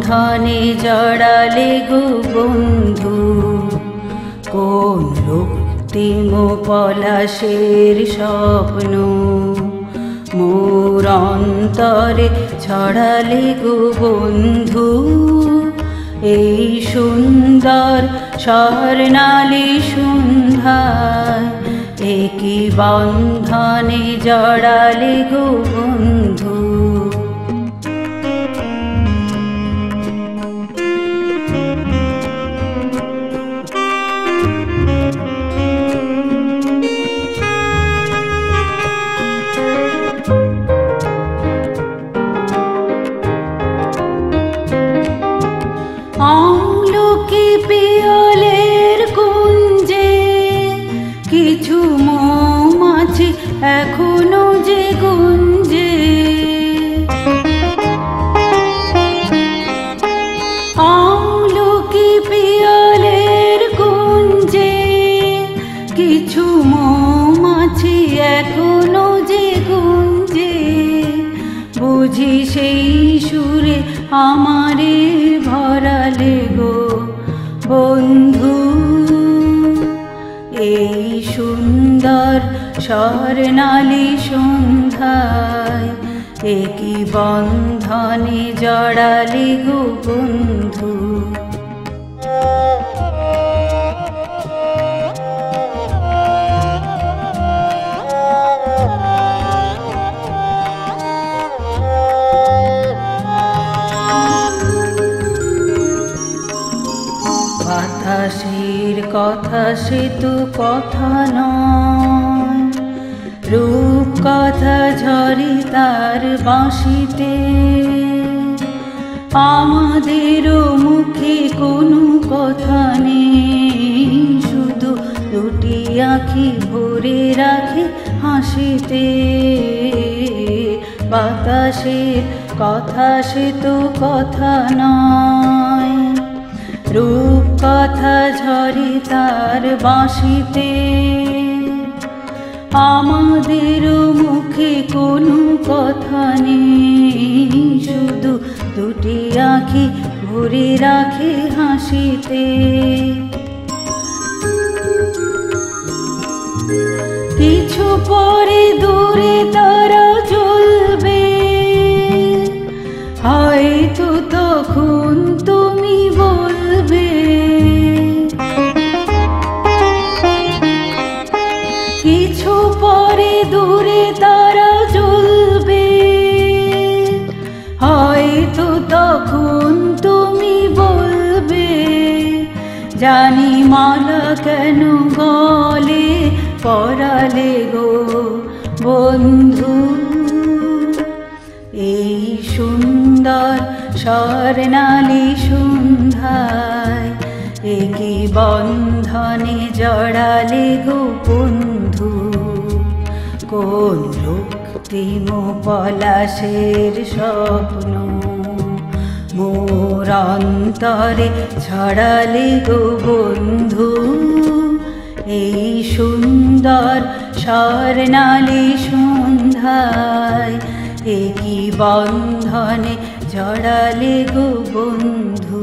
বন্ধনে জড়ালে গো বন্ধু, কোন রক্তিম পলাশের স্বপ্ন মোর অন্তরে ছড়ালে গো বন্ধু। এই সুন্দর স্বর্ণালী সন্ধ্যায় একই বন্ধনে জড়ালে গো বন্ধু। আমলকি পিয়লের কুঞ্জে কিছু মৌমাছি এখনো যে গুঞ্জে, আমলকি পিয়লের কুঞ্জে কিছু মৌমাছি এখনো যে গুঞ্জে, বুঝি সেই সুরে আমারে ভরালে গো বন্ধু। এই সুন্দর স্বর্ণালী সন্ধ্যায় একই বন্ধনে জড়ালে গো বন্ধু। বাতাসের কথা সে তো কথা নয়, রূপ কথা ঝরি তার বাঁশিতে। আমাদেরও মুখে কোনো কথা নেই, শুধু দুটি আঁখি ভরে রাখে হাসিতে। বাতাসের কথা সে তো কথা নয়, রূপ কথা ঝরে তার বাঁশিতে। আমাদেরও মুখে কোনো কথা নেই, শুধু দুটি আঁখি ভরে রাখে হাসিতে। কিছু পরে দূরে তারা জ্বলবে, হয়তো তখন তুমি বলবে কিছু পরে দূরে তারা জ্বলবে, হয়তো তখন তুমি বলবে জানি মালা কেন গলে পরালে গো বন্ধু। এই সুন্দর স্বর্ণালী সন্ধ্যায় একই বন্ধনে জড়ালে গো বন্ধু। কোন রক্তিম পলাশের স্বপ্ন মোর অন্তরে ছড়ালে গো বন্ধু। এই সুন্দর স্বর্ণালী সন্ধ্যায় একই বন্ধনে জড়ালে গো বন্ধু।